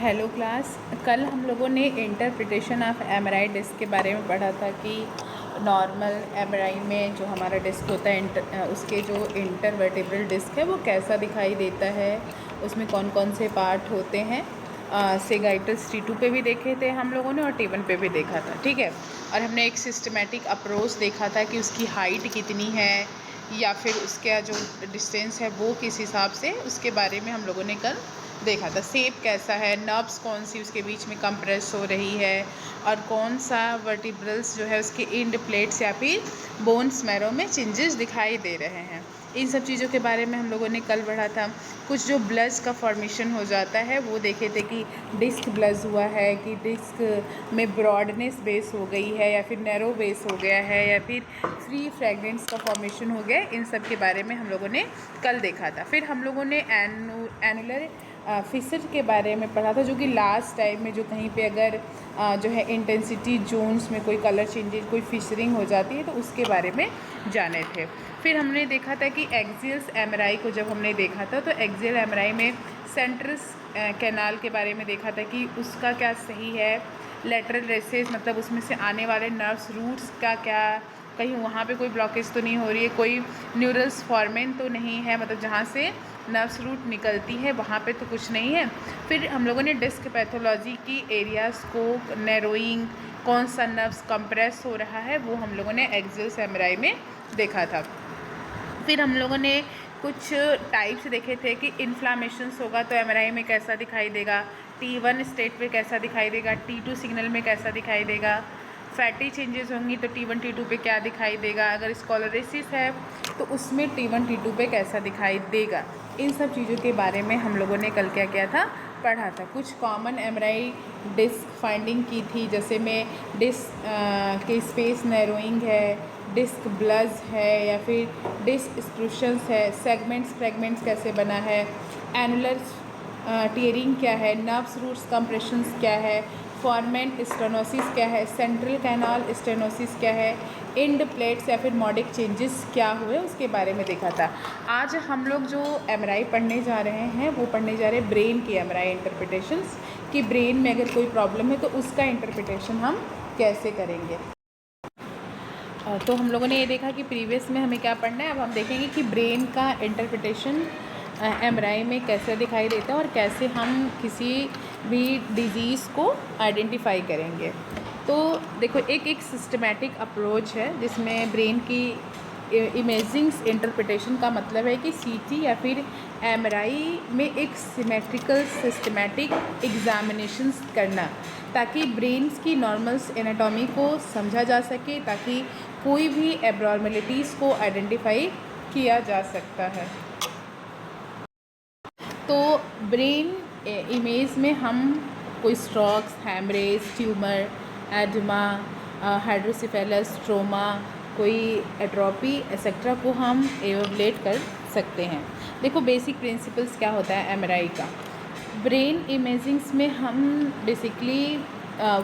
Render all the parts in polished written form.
Hello class. कल हम लोगों ने इंटरप्रिटेशन ऑफ एमआरआई डिस्क के बारे में पढ़ा था कि नॉर्मल एमआरआई में जो हमारा डिस्क होता है उसके जो इंटरवर्टिब्रल डिस्क है वो कैसा दिखाई देता है, उसमें कौन कौन से पार्ट होते हैं। सेगाइटस T2 पे भी देखे थे हम लोगों ने और T1 पे भी देखा था, ठीक है। और हमने एक सिस्टमेटिक अप्रोच देखा था कि उसकी हाइट कितनी है या फिर उसका जो डिस्टेंस है वो किस हिसाब से, उसके बारे में हम लोगों ने कल देखा था। शेप कैसा है, नर्व्स कौन सी उसके बीच में कंप्रेस हो रही है और कौन सा वर्टिब्रल्स जो है उसके इंड प्लेट्स या फिर बोन्स मैरो में चेंजेस दिखाई दे रहे हैं। इन सब चीज़ों के बारे में हम लोगों ने कल पढ़ा था। कुछ जो ब्लज का फॉर्मेशन हो जाता है वो देखे थे कि डिस्क ब्लज हुआ है कि डिस्क में ब्रॉडनेस बेस हो गई है या फिर नैरो बेस हो गया है या फिर फ्री फ्रैगमेंट्स का फॉर्मेशन हो गया। इन सब के बारे में हम लोगों ने कल देखा था। फिर हम लोगों ने एनुलर फिशर के बारे में पढ़ा था, जो कि लास्ट टाइम में जो कहीं पे अगर जो है इंटेंसिटी जोन्स में कोई कलर चेंजेस, कोई फिशरिंग हो जाती है तो उसके बारे में जाने थे। फिर हमने देखा था कि एक्सियल एमआरआई को जब हमने देखा था तो एक्सियल एमआरआई में सेंट्रस कैनाल के बारे में देखा था कि उसका क्या सही है, लेटरल रेसेस मतलब उसमें से आने वाले नर्व्स रूट्स का क्या, कहीं वहाँ पे कोई ब्लॉकेज तो नहीं हो रही है, कोई न्यूरल्स फॉर्मेन तो नहीं है, मतलब जहाँ से नर्व्स रूट निकलती है वहाँ पे तो कुछ नहीं है। फिर हम लोगों ने डिस्क पैथोलॉजी की एरियाज को नैरोइंग, कौन सा नर्व्स कंप्रेस हो रहा है वो हम लोगों ने एक्सियल एमआरआई में देखा था। फिर हम लोगों ने कुछ टाइप्स देखे थे कि इन्फ्लामेशंस होगा तो एमआरआई में कैसा दिखाई देगा, T1 स्टेट पे कैसा दिखाई देगा, T2 सिग्नल में कैसा दिखाई देगा, फैटी चेंजेस होंगी तो T1 T2 पे क्या दिखाई देगा, अगर स्कॉलरेसिस है तो उसमें T1 T2 पे कैसा दिखाई देगा। इन सब चीज़ों के बारे में हम लोगों ने कल क्या किया था, पढ़ा था। कुछ कॉमन एमआरआई डिस्क फाइंडिंग की थी, जैसे में डिस्क के स्पेस नैरोइंग है, डिस्क ब्लज है या फिर डिस्क स्प्रूशंस है, सेगमेंट्स फ्रेगमेंट्स कैसे बना है, एनुलर टीयरिंग क्या है, नर्व्स रूट्स कंप्रेशंस क्या है, फॉर्मेंट स्टेनोसिस क्या है, सेंट्रल कैनाल स्टेनोसिस क्या है, इंड प्लेट्स या फिर मॉडिक चेंजेस क्या हुए उसके बारे में देखा था। आज हम लोग जो एमआरआई पढ़ने जा रहे हैं वो पढ़ने जा रहे हैं ब्रेन की एमआरआई इंटरप्रिटेशंस, कि ब्रेन में अगर कोई प्रॉब्लम है तो उसका इंटरप्रिटेशन हम कैसे करेंगे। तो हम लोगों ने ये देखा कि प्रीवियस में हमें क्या पढ़ना है, अब हम देखेंगे कि ब्रेन का इंटरप्रिटेशन एमआरआई में कैसे दिखाई देता है और कैसे हम किसी भी डिज़ीज़ को आइडेंटिफाई करेंगे। तो देखो एक सिस्टमेटिक अप्रोच है जिसमें ब्रेन की इमेजिंग इंटरप्रिटेशन का मतलब है कि सीटी या फिर एमआरआई में एक सिमेट्रिकल सिस्टमेटिक एग्जामिनेशंस करना, ताकि ब्रेन्स की नॉर्मल्स एनाटॉमी को समझा जा सके, ताकि कोई भी एब्नॉर्मलिटीज़ को आइडेंटिफाई किया जा सकता है। तो ब्रेन इमेज में हम कोई strokes, haemorrhage, tumour, oedema, hydrocephalus, trauma, कोई एट्रोपी एक्सेट्रा को हम एवेलुएट कर सकते हैं। देखो बेसिक प्रिंसिपल्स क्या होता है एमआरआई का। ब्रेन इमेजिंग्स में हम बेसिकली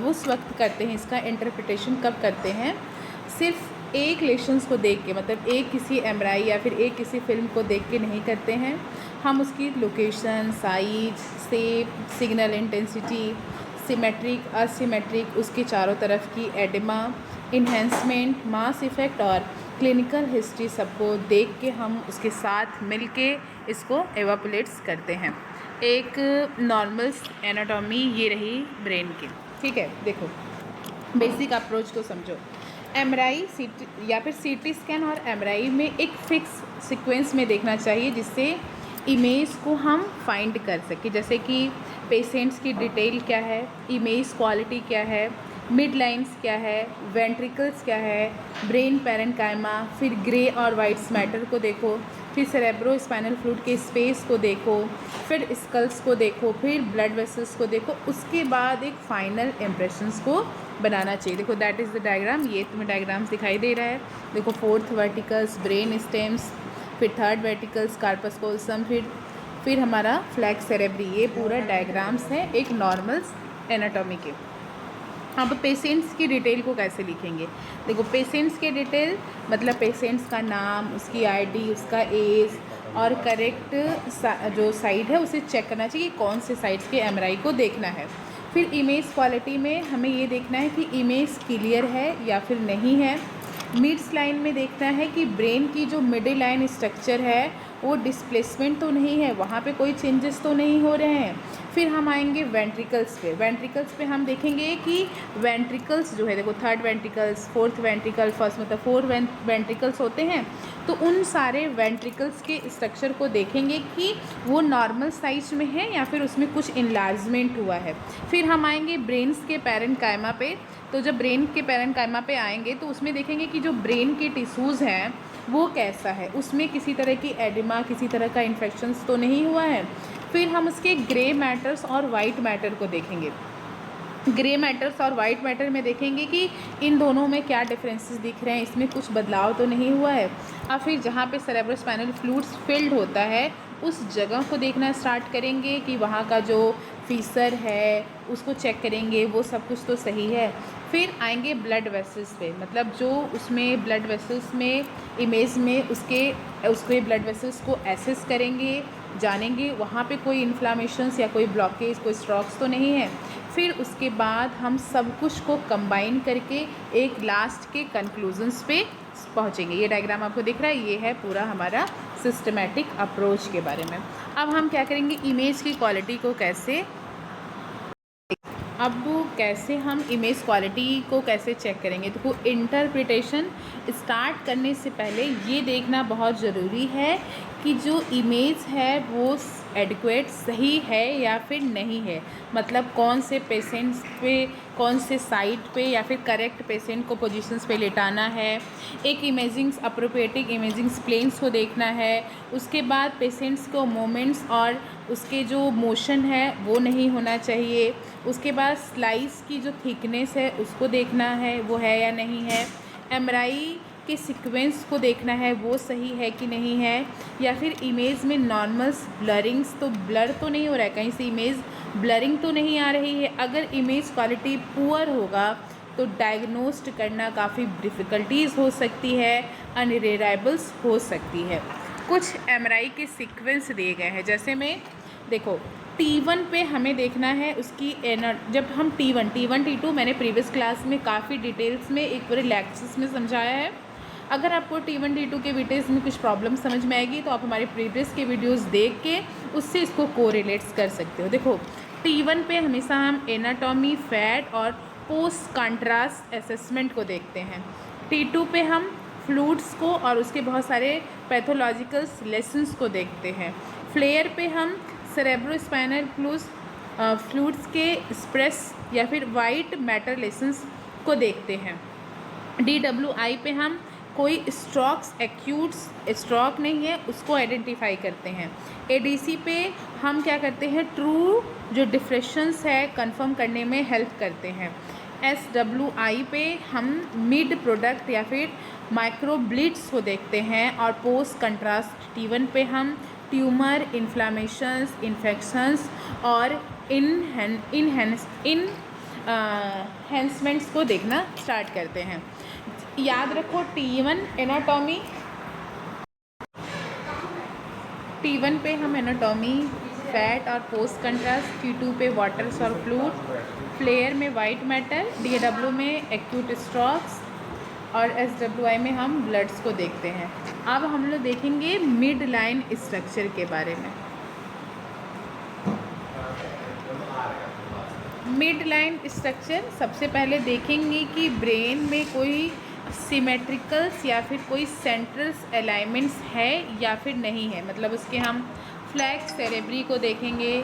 उस वक्त करते हैं, इसका इंटरप्रिटेशन कब करते हैं, सिर्फ एक लेशंस को देख के, मतलब एक किसी एमआरआई या फिर एक किसी फिल्म को देख के नहीं करते हैं। हम उसकी location, size, shape, signal intensity, symmetric, asymmetric, उसके चारों तरफ की एडिमा, इन्हेंसमेंट, मास इफ़ेक्ट और क्लिनिकल हिस्ट्री सबको देख के हम उसके साथ मिल के इसको एवापुलेट्स करते हैं। एक नॉर्मल एनाटॉमी ये रही ब्रेन की, ठीक है। देखो बेसिक अप्रोच को समझो। एमआरआई या फिर सीटी स्कैन और एमआरआई में एक फिक्स सीक्वेंस में देखना चाहिए जिससे इमेज को हम फाइंड कर सकें, जैसे कि पेशेंट्स की डिटेल क्या है, इमेज क्वालिटी क्या है, मिड लाइन्स क्या है, वेंट्रिकल्स क्या है, ब्रेन पैरेन्काइमा, फिर ग्रे और वाइट्स मैटर को देखो, फिर सेरेब्रो स्पाइनल फ्लूइड के स्पेस को देखो, फिर स्कल्स को देखो, फिर ब्लड वेसल्स को देखो, उसके बाद एक फाइनल इम्प्रेशंस को बनाना चाहिए। देखो दैट इज़ द डायग्राम, ये तुम्हें डायग्राम्स दिखाई दे रहा है। देखो फोर्थ वर्टिकल्स ब्रेन स्टेम्स, फिर थर्ड वर्टिकल्स कार्पस कोल्सम, फिर हमारा फ्लैग सेरेब्री, ये पूरा डायग्राम्स हैं एक नॉर्मल एनाटॉमी के। अब पेशेंट्स की डिटेल को कैसे लिखेंगे। देखो पेशेंट्स के डिटेल मतलब पेशेंट्स का नाम, उसकी आईडी, उसका एज, और करेक्ट जो साइड है उसे चेक करना चाहिए कि कौन से साइड्स के एमआरआई को देखना है। फिर इमेज क्वालिटी में हमें ये देखना है कि इमेज क्लियर है या फिर नहीं है। मिड्स लाइन में देखना है कि ब्रेन की जो मिडिल लाइन स्ट्रक्चर है वो डिस्प्लेसमेंट तो नहीं है, वहाँ पे कोई चेंजेस तो नहीं हो रहे हैं। फिर हम आएंगे वेंट्रिकल्स पे। वेंट्रिकल्स पे हम देखेंगे कि वेंट्रिकल्स जो है, देखो third ventricles, fourth ventricle, first मतलब 4 वेंट्रिकल्स होते हैं, तो उन सारे वेंट्रिकल्स के स्ट्रक्चर को देखेंगे कि वो नॉर्मल साइज में है या फिर उसमें कुछ इनलार्जमेंट हुआ है। फिर हम आएंगे ब्रेन्स के पैरेन्काइमा पे। तो जब ब्रेन के पैरेन्काइमा पे आएंगे तो उसमें देखेंगे कि जो ब्रेन के टिश्यूज़ हैं वो कैसा है, उसमें किसी तरह की एडिमा, किसी तरह का इन्फेक्शंस तो नहीं हुआ है। फिर हम उसके ग्रे मैटर्स और वाइट मैटर को देखेंगे। ग्रे मैटर्स और वाइट मैटर में देखेंगे कि इन दोनों में क्या डिफरेंसेस दिख रहे हैं, इसमें कुछ बदलाव तो नहीं हुआ है। और फिर जहाँ पे सेरेब्रोस्पाइनल फ्लूइड्स फिल्ड होता है उस जगह को देखना स्टार्ट करेंगे कि वहाँ का जो फीसर है उसको चेक करेंगे, वो सब कुछ तो सही है। फिर आएंगे ब्लड वेसल्स पे, मतलब जो उसमें ब्लड वेसल्स में इमेज में उसके ब्लड वेसल्स को एसेस करेंगे, जानेंगे वहाँ पे कोई इन्फ्लामेशंस या कोई ब्लॉकेज, कोई स्ट्रोक्स तो नहीं है। फिर उसके बाद हम सब कुछ को कंबाइन करके एक लास्ट के कंक्लूजन्स पे पहुँचेंगे। ये डायग्राम आपको दिख रहा है, ये है पूरा हमारा सिस्टमेटिक अप्रोच के बारे में। अब हम क्या करेंगे, इमेज की क्वालिटी को कैसे हम इमेज क्वालिटी को कैसे चेक करेंगे। तो इंटरप्रिटेशन स्टार्ट करने से पहले ये देखना बहुत ज़रूरी है कि जो इमेज है वो एडिक्वेट सही है या फिर नहीं है, मतलब कौन से पेशेंट्स पे, कौन से साइट पे या फिर करेक्ट पेशेंट को पोजीशंस पे लेटाना है। एक इमेजिंग अप्रोप्रिएटिक इमेजिंग प्लेन्स को देखना है। उसके बाद पेशेंट्स को मोमेंट्स और उसके जो मोशन है वो नहीं होना चाहिए। उसके बाद स्लाइस की जो थिकनेस है उसको देखना है वो है या नहीं है। एमआरआई के सीक्वेंस को देखना है वो सही है कि नहीं है। या फिर इमेज में नॉर्मल्स ब्लरिंग्स, तो ब्लर तो नहीं हो रहा है, कहीं से इमेज ब्लरिंग तो नहीं आ रही है। अगर इमेज क्वालिटी पुअर होगा तो डायग्नोस्ट करना काफ़ी डिफ़िकल्टीज़ हो सकती है, अनरिलायबल्स हो सकती है। कुछ एमआरआई के सीक्वेंस दिए गए हैं, जैसे में देखो T1 पे हमें देखना है उसकी जब हम T1, T2 मैंने प्रीवियस क्लास में काफ़ी डिटेल्स में एक पूरे लेक्चर्स में समझाया है। अगर आपको T1 T2 के डिटेल्स में कुछ प्रॉब्लम समझ में आएगी तो आप हमारे प्रीवियस के वीडियोस देख के उससे इसको कोरिलेट्स कर सकते हो। देखो T1 पे हमेशा हम एनाटॉमी, फैट और पोस्ट कंट्रास्ट असेसमेंट को देखते हैं। T2 पे हम फ्लूइड्स को और उसके बहुत सारे पैथोलॉजिकल लेसन्स को देखते हैं। फ्लेयर पे हम सेरेब्रोस्पाइनल फ्लूइड्स के स्प्रेस या फिर वाइट मैटर लेसन्स को देखते हैं। DWI पे हम कोई स्ट्रोक्स, एक्यूट्स स्ट्रोक नहीं है उसको आइडेंटिफाई करते हैं। ADC पे हम क्या करते हैं, ट्रू जो डिफ्रेक्शंस है कंफर्म करने में हेल्प करते हैं। SWI पे हम मिड प्रोडक्ट या फिर माइक्रो ब्लिट्स को देखते हैं। और पोस्ट कंट्रास्ट T1 पे हम ट्यूमर, इन्फ्लामेशंस, इन्फेक्शंस और इनहेंसमेंट्स को देखना स्टार्ट करते हैं। याद रखो T1 एनाटॉमी, T1 पे हम एनाटॉमी, फैट और पोस्ट कंट्रास्ट, T2 पे वाटर्स और फ्लूइड, फ्लेयर में वाइट मैटर, DW में एक्यूट स्ट्रोक्स और SWI में हम ब्लड्स को देखते हैं। अब हम लोग देखेंगे मिड लाइन स्ट्रक्चर के बारे में। मिड लाइन स्ट्रक्चर सबसे पहले देखेंगे कि ब्रेन में कोई सिमेट्रिकल्स या फिर कोई सेंट्रल्स अलाइनमेंट्स है या फिर नहीं है, मतलब उसके हम फ्लैक्स सेरेब्री को देखेंगे,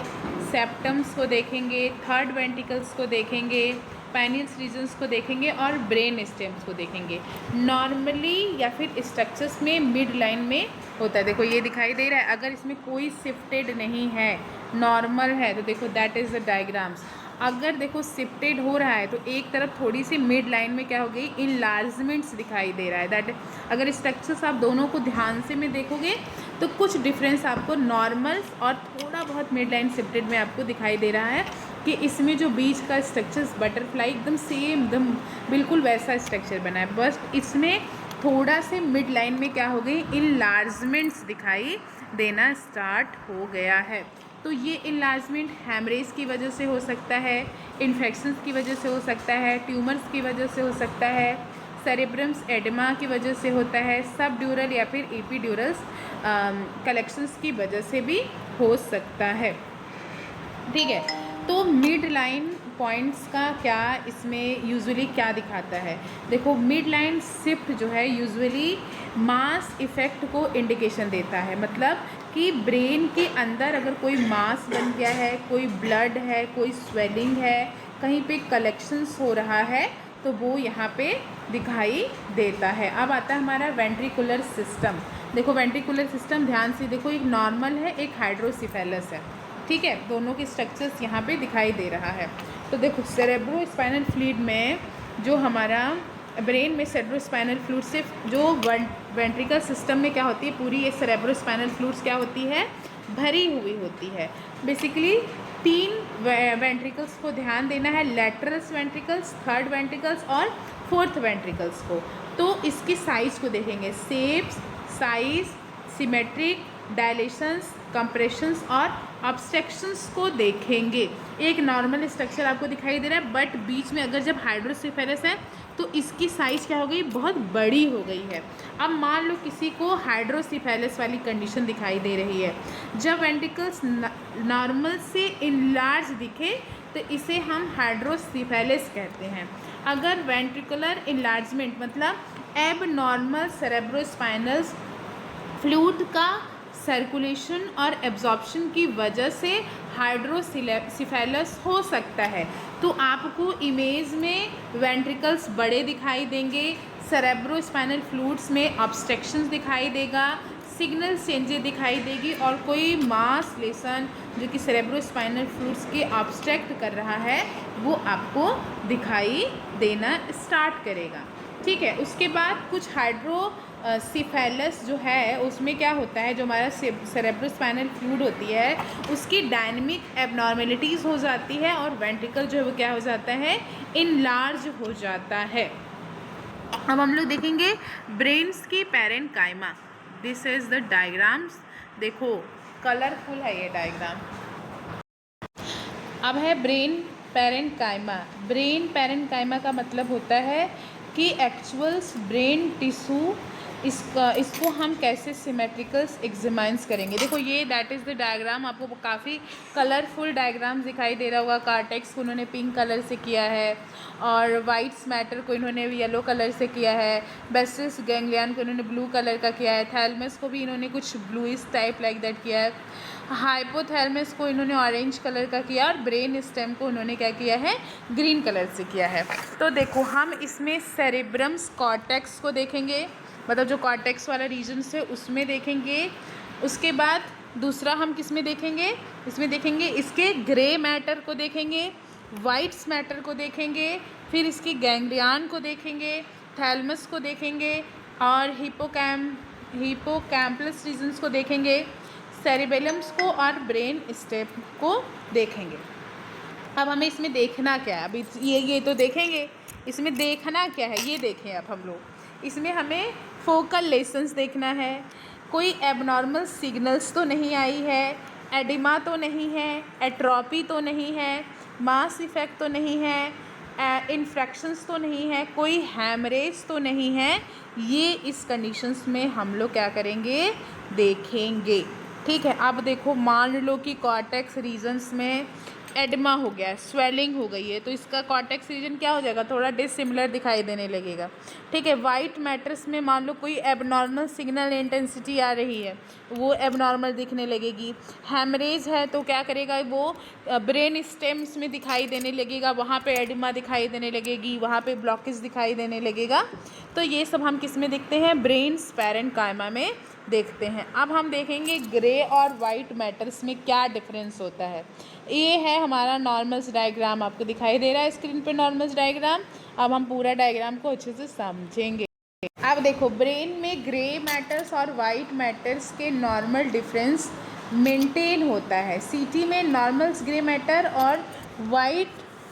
सेप्टम्स को देखेंगे, थर्ड वेंट्रिकल्स को देखेंगे, पैनियस रीजन्स को देखेंगे और ब्रेन स्टेम्स को देखेंगे। नॉर्मली या फिर स्ट्रक्चर्स में मिड लाइन में होता है, देखो ये दिखाई दे रहा है। अगर इसमें कोई शिफ्टेड नहीं है, नॉर्मल है, तो देखो दैट इज़ द डायग्राम्स। अगर देखो शिफ्टेड हो रहा है तो एक तरफ थोड़ी सी मिड लाइन में क्या हो गई, इनलार्जमेंट्स दिखाई दे रहा है। दैट अगर स्ट्रक्चर्स आप दोनों को ध्यान से में देखोगे तो कुछ डिफरेंस आपको नॉर्मल्स और थोड़ा बहुत मिड लाइन शिफ्टेड में आपको दिखाई दे रहा है कि इसमें जो बीच का स्ट्रक्चर्स बटरफ्लाई एकदम सेम, एकदम बिल्कुल वैसा स्ट्रक्चर बना है, बस इसमें थोड़ा से मिड लाइन में क्या हो गई, इनलार्जमेंट्स दिखाई देना स्टार्ट हो गया है। तो ये इनलार्जमेंट हेमरेज की वजह से हो सकता है, इन्फेक्शंस की वजह से हो सकता है, ट्यूमर्स की वजह से हो सकता है, सेरेब्रम्स एडिमा की वजह से होता है, सब ड्यूरल या फिर एपीड्यूरल्स कलेक्शंस की वजह से भी हो सकता है। ठीक है, तो मिड लाइन पॉइंट्स का क्या इसमें यूजुअली क्या दिखाता है? देखो, मिड लाइन शिफ्ट जो है यूजुअली मास इफ़ेक्ट को इंडिकेशन देता है, मतलब कि ब्रेन के अंदर अगर कोई मास बन गया है, कोई ब्लड है, कोई स्वेलिंग है, कहीं पे कलेक्शंस हो रहा है, तो वो यहाँ पे दिखाई देता है। अब आता है हमारा वेंट्रिकुलर सिस्टम। देखो, वेंट्रिकुलर सिस्टम ध्यान से देखो, एक नॉर्मल है, एक हाइड्रोसिफेलस है। ठीक है, दोनों के स्ट्रक्चर्स यहाँ पे दिखाई दे रहा है। तो देखो, सेरेब्रो स्पाइनल फ्लूइड में जो हमारा ब्रेन में सेरेब्रो स्पाइनल फ्लूइड से जो वेंट्रिकल सिस्टम में क्या होती है, पूरी ये सेरेब्रो स्पाइनल फ्लूइड्स क्या होती है, भरी हुई होती है। बेसिकली 3 वेंट्रिकल्स को ध्यान देना है, लैटरल्स वेंट्रिकल्स, थर्ड वेंट्रिकल्स और फोर्थ वेंट्रिकल्स को। तो इसकी साइज़ को देखेंगे, शेप्स, साइज, सिमेट्रिक, डायलेशंस, कंप्रेशंस और ऑब्स्ट्रक्शंस को देखेंगे। एक नॉर्मल स्ट्रक्चर आपको दिखाई दे रहा है, बट बीच में अगर जब हाइड्रोसिफेलस है तो इसकी साइज़ क्या हो गई, बहुत बड़ी हो गई है। अब मान लो किसी को हाइड्रोसिफेलस वाली कंडीशन दिखाई दे रही है, जब वेंट्रिकल्स नॉर्मल से इनलार्ज दिखे तो इसे हम हाइड्रोसिफेलस कहते हैं। अगर वेंट्रिकुलर इनलार्जमेंट मतलब एब नॉर्मल सेरेब्रोस्पाइनल फ्लूइड का सर्कुलेशन और एब्जॉर्प्शन की वजह से हाइड्रोसिफेलस हो सकता है, तो आपको इमेज में वेंट्रिकल्स बड़े दिखाई देंगे, सेरेब्रोस्पाइनल फ्लूइड्स में ऑब्स्ट्रक्शंस दिखाई देगा, सिग्नल चेंजेस दिखाई देगी और कोई मास लेसन जो कि सेरेब्रोस्पाइनल फ्लूइड्स के ऑब्स्ट्रक्ट कर रहा है वो आपको दिखाई देना स्टार्ट करेगा। ठीक है, उसके बाद कुछ हाइड्रोसिफेलस जो है उसमें क्या होता है, जो हमारा सेरेब्रोस्पाइनल फ्लूइड होती है उसकी डायनेमिक एबनॉर्मेलिटीज़ हो जाती है और वेंट्रिकल जो है वो क्या हो जाता है, इनलार्ज हो जाता है। अब हम लोग देखेंगे ब्रेन्स की parenchyma. This is the diagrams. देखो, कलरफुल है ये डायग्राम। अब है ब्रेन पैरेन्काइमा। ब्रेन पैरेन्काइमा का मतलब होता है कि एक्चुअल्स ब्रेन टिश्यू इसको हम कैसे सिमेट्रिकल्स एग्जामाइंस करेंगे। देखो, ये दैट इज़ द डायग्राम। आपको काफ़ी कलरफुल डायग्राम्स दिखाई दे रहा होगा। कार्टेक्स को उन्होंने पिंक कलर से किया है और वाइट्स मैटर को इन्होंने येलो कलर से किया है, बेसिस गैंग्लियन को इन्होंने ब्लू कलर का किया है, थैलमस को भी इन्होंने कुछ ब्लूइश टाइप लाइक दैट किया है, हाइपोथैलेमस को इन्होंने ऑरेंज कलर का किया और ब्रेन स्टेम को उन्होंने क्या किया है, ग्रीन कलर से किया है। तो देखो, हम इसमें सेरेब्रम्स कॉर्टेक्स को देखेंगे, मतलब जो कॉर्टेक्स वाला रीजन है उसमें देखेंगे। उसके बाद दूसरा हम किस में देखेंगे, इसमें देखेंगे इसके ग्रे मैटर को देखेंगे, वाइट्स मैटर को देखेंगे, फिर इसकी गैंग्लियन को देखेंगे, थैलमस को देखेंगे और हिपोकैम्पस रीजन्स को देखेंगे, सेरिबेलम्स को और ब्रेन स्टेम को देखेंगे। अब हमें इसमें देखना क्या है, अभी ये तो देखेंगे, इसमें देखना क्या है ये देखें। अब हम लोग इसमें हमें फोकल लेसन्स देखना है, कोई एबनॉर्मल सिग्नल्स तो नहीं आई है, एडिमा तो नहीं है, एट्रोपी तो नहीं है, मास इफेक्ट तो नहीं है, इन्फेक्शंस तो नहीं है, कोई हैमरेज तो नहीं है। ये इस कंडीशंस में हम लोग क्या करेंगे, देखेंगे। ठीक है, अब देखो, मान लो कि कॉर्टेक्स रीजन्स में एडिमा हो गया है, स्वेलिंग हो गई है, तो इसका कॉर्टेक्स रीजन क्या हो जाएगा, थोड़ा डिसिमिलर दिखाई देने लगेगा। ठीक है, वाइट मैटर्स में मान लो कोई एबनॉर्मल सिग्नल इंटेंसिटी आ रही है, वो एबनॉर्मल दिखने लगेगी। हैमरेज है तो क्या करेगा, वो ब्रेन स्टेम्स में दिखाई देने लगेगा, वहाँ पे एडिमा दिखाई देने लगेगी, वहाँ पे ब्लॉकेज दिखाई देने लगेगा। तो ये सब हम किस में देखते हैं, ब्रेन्स पैरेन्काइमा में देखते हैं। अब हम देखेंगे ग्रे और वाइट मैटर्स में क्या डिफरेंस होता है। ये है हमारा नॉर्मल्स डायग्राम, आपको दिखाई दे रहा है स्क्रीन पे नॉर्मल्स डायग्राम। अब हम पूरा डायग्राम को अच्छे से समझेंगे। अब देखो, ब्रेन में ग्रे मैटर्स और वाइट मैटर्स के नॉर्मल डिफरेंस मेंटेन होता है। सीटी में नॉर्मल्स ग्रे मैटर और वाइट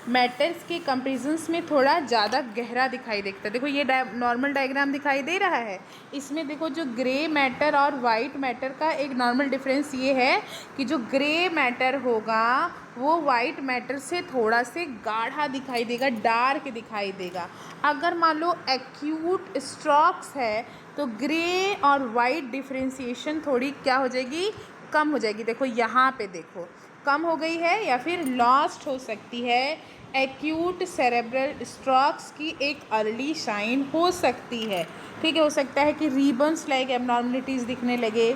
मैटर्स के कंपेरिजन्स में थोड़ा ज़्यादा गहरा दिखाई देता है। देखो ये नॉर्मल डायग्राम दिखाई दे रहा है, इसमें देखो जो ग्रे मैटर और वाइट मैटर का एक नॉर्मल डिफरेंस ये है कि जो ग्रे मैटर होगा वो वाइट मैटर से थोड़ा से गाढ़ा दिखाई देगा, डार्क दिखाई देगा। अगर मान लो एक्यूट स्ट्रोक्स है तो ग्रे और वाइट डिफ्रेंसिएशन थोड़ी क्या हो जाएगी, कम हो जाएगी। देखो यहाँ पे देखो कम हो गई है या फिर लॉस्ट हो सकती है। एक्यूट सेरेब्रल स्ट्रोक्स की एक अर्ली साइन हो सकती है, ठीक है। हो सकता है कि रिबन्स लाइक एबनॉर्मलिटीज़ दिखने लगे,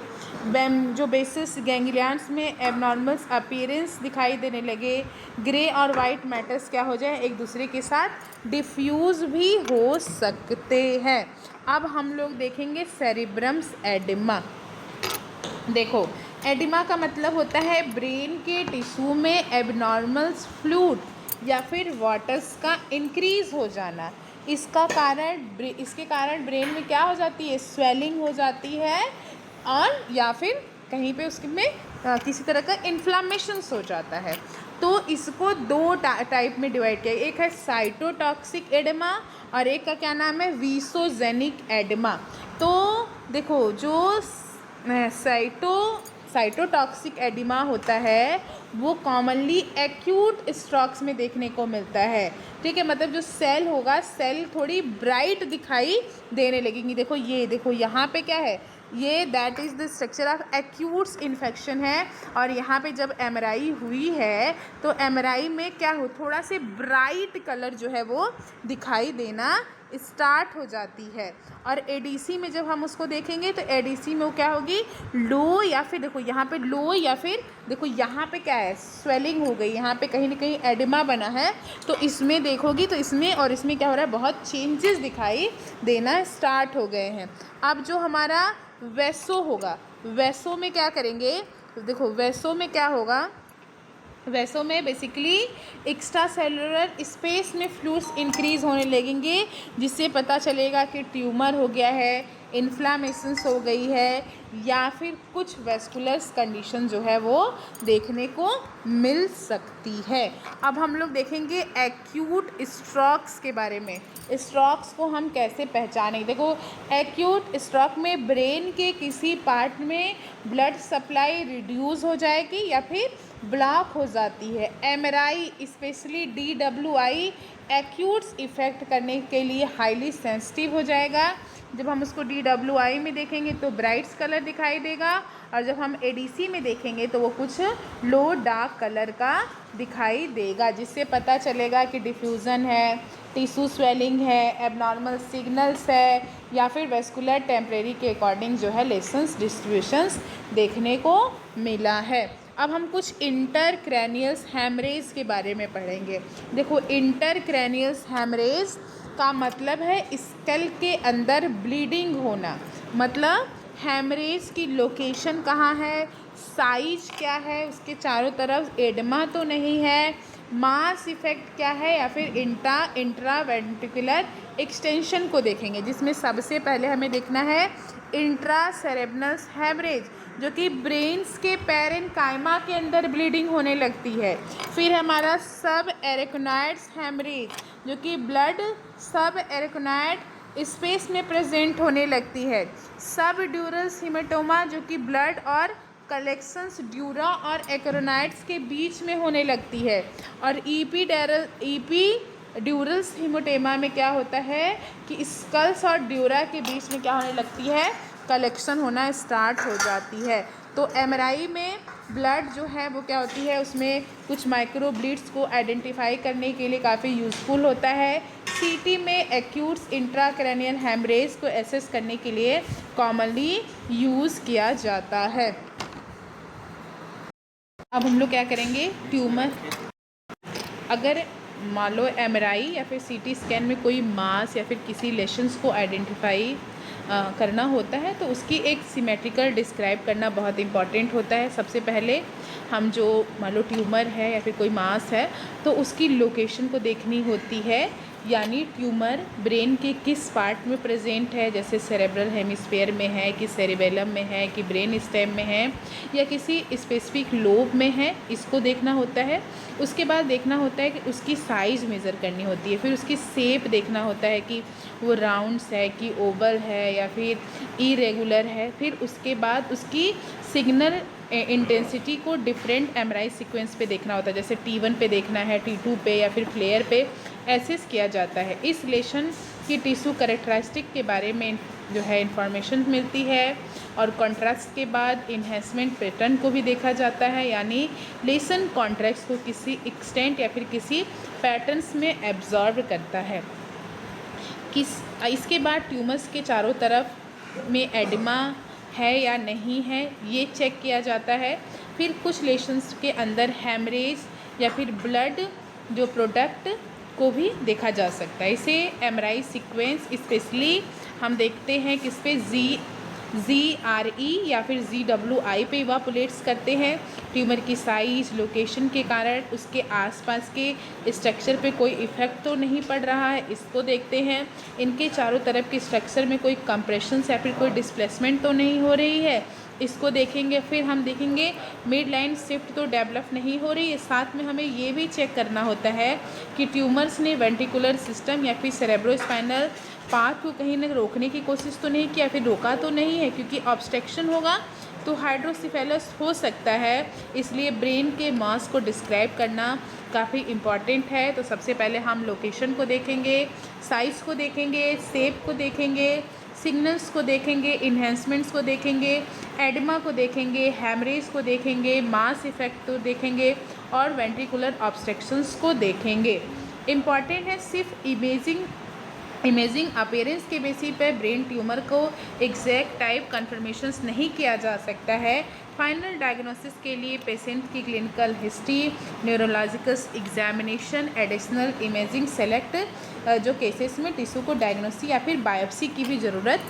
जो बेसिस गैंग्लियंस में एबनॉर्मल्स अपीयरेंस दिखाई देने लगे, ग्रे और वाइट मैटर्स क्या हो जाए एक दूसरे के साथ डिफ्यूज़ भी हो सकते हैं। अब हम लोग देखेंगे सेरिब्रम्स एडिमा। देखो एडिमा का मतलब होता है ब्रेन के टिश्यू में एबनॉर्मल्स फ्लूइड या फिर वाटर्स का इंक्रीज़ हो जाना। इसके कारण ब्रेन में क्या हो जाती है, स्वेलिंग हो जाती है, और या फिर कहीं पे उसमें किसी तरह का इन्फ्लामेशंस हो जाता है। तो इसको दो टाइप में डिवाइड किया, एक है साइटोटॉक्सिक एडिमा और एक का क्या नाम है, वीसोजेनिक एडिमा। तो देखो जो साइटोटॉक्सिक एडिमा होता है वो कॉमनली एक्यूट स्ट्रोक्स में देखने को मिलता है, ठीक है। मतलब जो सेल होगा, सेल थोड़ी ब्राइट दिखाई देने लगेंगी। देखो ये देखो यहाँ पे क्या है, ये that is the structure of acutes infection है। और यहाँ पे जब एमआरआई हुई है तो एमआरआई में क्या हो, थोड़ा से ब्राइट कलर जो है वो दिखाई देना स्टार्ट हो जाती है। और एडीसी में जब हम उसको देखेंगे तो एडीसी में वो क्या होगी, लो, या फिर देखो यहाँ पे लो, या फिर देखो यहाँ पे क्या है, स्वेलिंग हो गई, यहाँ पे कहीं ना कहीं एडिमा बना है। तो इसमें देखोगी तो इसमें और इसमें क्या हो रहा है, बहुत चेंजेस दिखाई देना स्टार्ट हो गए हैं। अब जो हमारा वैसो होगा, वैसो में क्या करेंगे, देखो वैसो में क्या होगा, वैसों में बेसिकली एक्स्ट्रा सेलुलर स्पेस में फ्लूइड्स इंक्रीज़ होने लगेंगे, जिससे पता चलेगा कि ट्यूमर हो गया है, इन्फ्लामेशंस हो गई है, या फिर कुछ वेस्कुलर्स कंडीशन जो है वो देखने को मिल सकती है। अब हम लोग देखेंगे एक्यूट स्ट्रोक्स के बारे में। स्ट्रोक्स को हम कैसे पहचानें, देखो एक्यूट स्ट्रोक में ब्रेन के किसी पार्ट में ब्लड सप्लाई रिड्यूस हो जाएगी या फिर ब्लॉक हो जाती है। एमआरआई स्पेशली डीडब्ल्यूआई एक्यूट्स इफ़ेक्ट करने के लिए हाईली सेंसिटिव हो जाएगा। जब हम उसको डीडब्ल्यूआई में देखेंगे तो ब्राइट्स कलर दिखाई देगा, और जब हम एडीसी में देखेंगे तो वो कुछ लो डार्क कलर का दिखाई देगा, जिससे पता चलेगा कि डिफ्यूज़न है, टिश्यू स्वेलिंग है, एबनॉर्मल सिग्नल्स है, या फिर वेस्कुलर टेम्परेरी के अकॉर्डिंग जो है लेसेंस डिस्ट्रीब्यूशंस देखने को मिला है। अब हम कुछ इंटरक्रैनियस हैमरेज के बारे में पढ़ेंगे। देखो इंटरक्रैनियस हैमरेज का मतलब है स्कल के अंदर ब्लीडिंग होना। मतलब हैमरेज की लोकेशन कहाँ है, साइज क्या है, उसके चारों तरफ एडमा तो नहीं है, मास इफेक्ट क्या है, या फिर इंट्रावेंट्रिकुलर एक्सटेंशन को देखेंगे, जिसमें सबसे पहले हमें देखना है इंट्रासेरेब्रल हैमरेज, जो कि ब्रेन्स के पैरेन्काइमा के अंदर ब्लीडिंग होने लगती है। फिर हमारा सब एरेक्नोइड्स हैमरेज, जो कि ब्लड सब एरेक्नोइड स्पेस में प्रेजेंट होने लगती है। सब ड्यूरल हीमेटोमा, जो कि ब्लड और कलेक्शंस ड्यूरा और एक्रोनाइड्स के बीच में होने लगती है। और ड्यूरल्स हीमोटेमा में क्या होता है कि स्कल्स और ड्यूरा के बीच में क्या होने लगती है, कलेक्शन होना स्टार्ट हो जाती है। तो एमआरआई में ब्लड जो है वो क्या होती है, उसमें कुछ माइक्रो ब्लीड्स को आइडेंटिफाई करने के लिए काफ़ी यूज़फुल होता है। सीटी में एक्यूट्स इंट्राक्रैनियल हैमरेज को एसेस करने के लिए कॉमनली यूज़ किया जाता है। अब हम लोग क्या करेंगे, ट्यूमर, अगर मान लो एमआरआई या फिर सीटी स्कैन में कोई मास या फिर किसी लेशंस को आइडेंटिफाई करना होता है तो उसकी एक सिमेट्रिकल डिस्क्राइब करना बहुत इम्पॉर्टेंट होता है। सबसे पहले हम जो मान लो ट्यूमर है या फिर कोई मास है तो उसकी लोकेशन को देखनी होती है, यानी ट्यूमर ब्रेन के किस पार्ट में प्रेजेंट है, जैसे सेरेब्रल हेमिस्फीयर में है कि सेरिबेलम में है कि ब्रेन स्टेम में है या किसी स्पेसिफिक लोब में है, इसको देखना होता है। उसके बाद देखना होता है कि उसकी साइज़ मेज़र करनी होती है, फिर उसकी शेप देखना होता है कि वो राउंड्स है कि ओवल है या फिर इरेगुलर है। फिर उसके बाद उसकी सिग्नल इंटेंसिटी को डिफरेंट एमआरआई सीक्वेंस पे देखना होता है, जैसे T1 पे देखना है, T2 पे या फिर फ्लेयर पे एसेस किया जाता है। इस लेशन की टिश्यू कैरेक्टरिस्टिक के बारे में जो है इंफॉर्मेशन मिलती है और कॉन्ट्रास्ट के बाद इन्हेंसमेंट पैटर्न को भी देखा जाता है, यानी लेसन कॉन्ट्रैक्ट्स को किसी एक्सटेंट या फिर किसी पैटर्न्स में एब्जॉर्ब करता है। इसके बाद ट्यूमर्स के चारों तरफ में एडिमा है या नहीं है ये चेक किया जाता है। फिर कुछ लेशंस के अंदर हैमरेज या फिर ब्लड जो प्रोडक्ट को भी देखा जा सकता है। इसे एमआरआई सीक्वेंस स्पेशली हम देखते हैं किस पे ZRE या फिर ZWI पे इवापोरेट्स करते हैं। ट्यूमर की साइज लोकेशन के कारण उसके आसपास के स्ट्रक्चर पे कोई इफ़ेक्ट तो नहीं पड़ रहा है, इसको देखते हैं। इनके चारों तरफ के स्ट्रक्चर में कोई कंप्रेशन या फिर कोई डिस्प्लेसमेंट तो नहीं हो रही है, इसको देखेंगे। फिर हम देखेंगे मिड लाइन शिफ्ट तो डेवलप नहीं हो रही है। साथ में हमें ये भी चेक करना होता है कि ट्यूमर्स ने वेंट्रिकुलर सिस्टम या फिर सेरेब्रोस्पाइनल पाथ को कहीं ना रोकने की कोशिश तो नहीं किया, फिर रोका तो नहीं है, क्योंकि ऑब्स्ट्रक्शन होगा तो हाइड्रोसिफेलस हो सकता है। इसलिए ब्रेन के मास को डिस्क्राइब करना काफ़ी इम्पॉर्टेंट है। तो सबसे पहले हम लोकेशन को देखेंगे, साइज़ को देखेंगे, शेप को देखेंगे, सिग्नल्स को देखेंगे, इन्हेंसमेंट्स को देखेंगे, एडिमा को देखेंगे, हैमरेज को देखेंगे, मास इफेक्ट को देखेंगे और वेंट्रिकुलर ऑब्स्ट्रक्शंस को देखेंगे। इम्पॉर्टेंट है, सिर्फ इमेजिंग अपीयरेंस के बेसिस पे ब्रेन ट्यूमर को एग्जैक्ट टाइप कन्फर्मेशंस नहीं किया जा सकता है। फाइनल डायग्नोसिस के लिए पेशेंट की clinical history, neurological examination, additional imaging select जो केसेस में टिश्यू को डायग्नोसिस या फिर बायोप्सी की भी ज़रूरत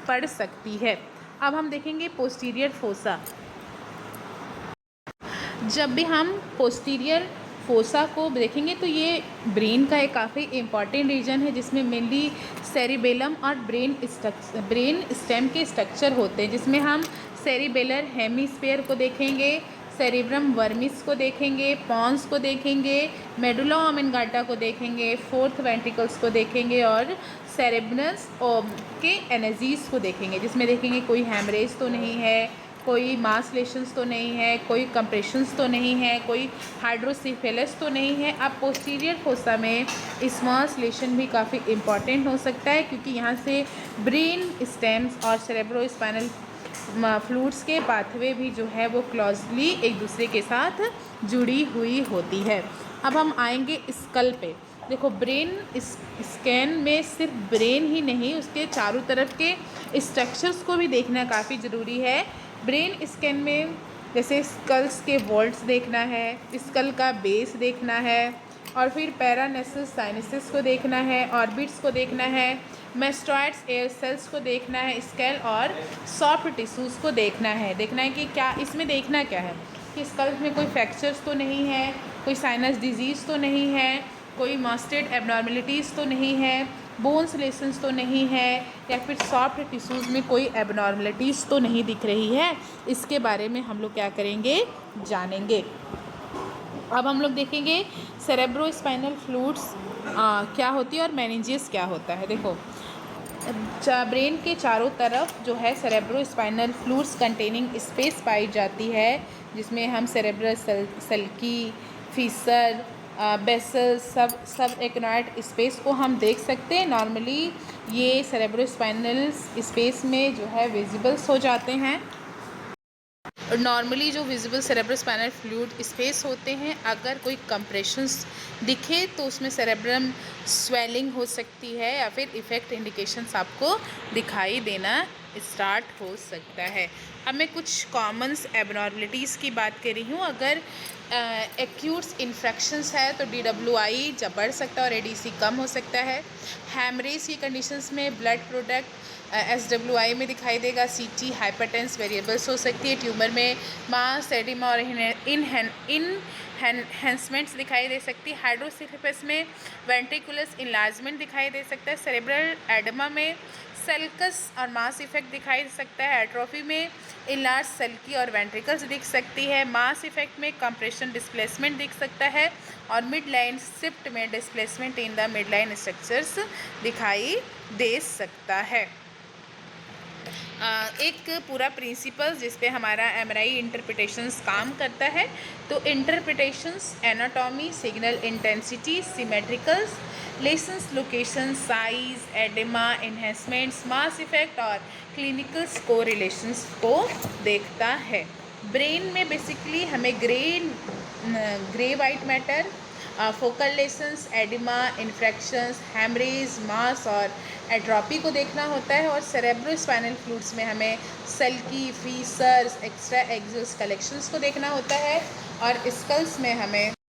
पड़ सकती है। अब हम देखेंगे पोस्टीरियर फोसा। जब भी हम पोस्टीरियर फोसा को देखेंगे तो ये ब्रेन का एक काफ़ी इम्पॉर्टेंट रीजन है, जिसमें मेनली सेरिबेलम और ब्रेन स्टेम के स्ट्रक्चर होते हैं, जिसमें हम सेरिबेलर हेमिस्फीयर को देखेंगे, सेरिब्रम वर्मिस को देखेंगे, पॉन्स को देखेंगे, मेडुला ऑब्लिंगाटा को देखेंगे, फोर्थ वेंट्रिकल्स को देखेंगे और सेरेब्रस के एनर्जीज को देखेंगे, जिसमें देखेंगे कोई हैमरेज तो नहीं है, कोई मास लेशंस तो नहीं है, कोई कंप्रेशंस तो नहीं है, कोई हाइड्रोसिफेलस तो नहीं है। अब पोस्टीरियर फोसा में स्मॉल लेशन भी काफ़ी इम्पॉर्टेंट हो सकता है, क्योंकि यहाँ से ब्रेन स्टेम्स और सेरेब्रोस्पाइनल फ्लूइड्स के पाथवे भी जो है वो क्लोजली एक दूसरे के साथ जुड़ी हुई होती है। अब हम आएंगे स्कल पे। देखो, ब्रेन स्कैन में सिर्फ ब्रेन ही नहीं, उसके चारों तरफ के स्ट्रक्चर्स को भी देखना काफ़ी ज़रूरी है। ब्रेन स्कैन में जैसे स्कल्स के वॉल्ट्स देखना है, स्कल का बेस देखना है और फिर पैरानेसल साइनसेस को देखना है, ऑर्बिट्स को देखना है, मेस्टॉइड्स एयर सेल्स को देखना है, स्केल और सॉफ्ट टिश्यूज़ को देखना है। देखना है कि क्या इसमें देखना क्या है कि स्कल में कोई फ्रैक्चर्स तो नहीं है, कोई साइनस डिजीज़ तो नहीं है, कोई मास्टेड एबनॉर्मेलिटीज़ तो नहीं है, बोन्स लेशंस तो नहीं है, या फिर सॉफ्ट टिश्यूज़ में कोई एबनॉर्मेलिटीज़ तो नहीं दिख रही है। इसके बारे में हम लोग क्या करेंगे, जानेंगे। अब हम लोग देखेंगे सेरेब्रोस्पाइनल फ्लूइड्स क्या होती है और मेनिंजियस क्या होता है। देखो, ब्रेन के चारों तरफ जो है सेरेब्रोस्पाइनल फ्लूइड्स कंटेनिंग स्पेस पाई जाती है, जिसमें हम सेरेब्रल सल्की, फीसर, बेसल सब एक्नॉइड स्पेस को हम देख सकते हैं। नॉर्मली ये सेरेब्रोस्पाइनल स्पेस में जो है विजिबल्स हो जाते हैं। नॉर्मली जो विजिबल सेरेब्रोस्पाइनल फ्लूइड स्पेस होते हैं, अगर कोई कंप्रेशंस दिखे तो उसमें सेरेब्रम स्वेलिंग हो सकती है या फिर इफ़ेक्ट इंडिकेशंस आपको दिखाई देना स्टार्ट हो सकता है। अब मैं कुछ कॉमन्स एबनॉर्मलिटीज़ की बात कर रही हूँ। अगर एक्यूट्स इन्फेक्शंस है तो DWI जब बढ़ सकता है और ADC कम हो सकता है। हैमरेज की कंडीशंस में ब्लड प्रोडक्ट SWI में दिखाई देगा, CT हाइपरटेंस वेरिएबल्स हो सकती है, ट्यूमर में मास, एडिमा और इनहेंसमेंट्स दिखाई दे सकती है, हाइड्रोसिफिपस में वेंट्रिकुलस इनलार्जमेंट दिखाई दे सकता है, सेरेब्रल एडिमा में सेल्कस और मास इफेक्ट दिखाई दे सकता है, एट्रोफी में इनलार्ज सेल्की और वेंट्रिकल्स दिख सकती है, मास इफेक्ट में कंप्रेशन डिस्प्लेसमेंट दिख सकता है और मिड लाइन शिफ्ट में displacement in the mid line structures दिखाई दे सकता है। एक पूरा प्रिंसिपल जिस पे हमारा MRI इंटरप्रिटेशंस काम करता है। तो interpretations, anatomy, signal intensity, symmetricals, lesions, location, size, oedema, enhancements, mass effect और क्लिनिकल स्कोर रिलेशंस को देखता है। ब्रेन में बेसिकली हमें grey white matter, focal lesions, oedema, infarctions, haemorrhage, mass और एट्रोपी को देखना होता है और सेरेब्रोस्पाइनल फ्लूइड्स में हमें सल्की, फीसर्स, एक्स्ट्रा एक्सियल कलेक्शंस को देखना होता है और स्कल्स में हमें